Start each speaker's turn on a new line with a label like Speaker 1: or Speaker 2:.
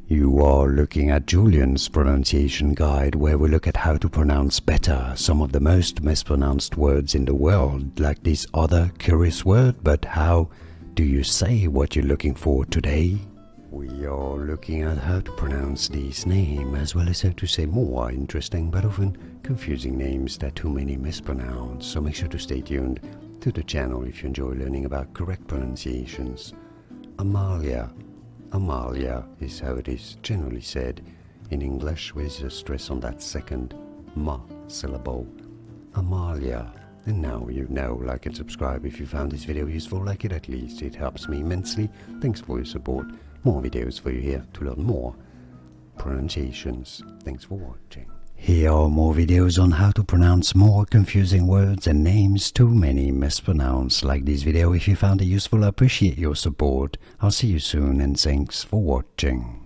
Speaker 1: You are looking at Julian's pronunciation guide, where we look at how to pronounce better some of the most mispronounced words in the world, like this other curious word. But how do you say what you're looking for today? We are looking at how to pronounce this name, as well as how to say more interesting but often confusing names that too many mispronounce. So make sure to stay tuned to the channel if you enjoy learning about correct pronunciations. Amalia. Amalia is how it is generally said in English, with a stress on that second ma syllable. Amalia. And now you know. Like and subscribe if you found this video useful. Like it at least, it helps me immensely. Thanks for your support. More videos for you here to learn more pronunciations. Thanks for watching. Here are more videos on how to pronounce more confusing words and names too many mispronounced. Like this video if you found it useful. I appreciate your support. I'll see you soon, and thanks for watching.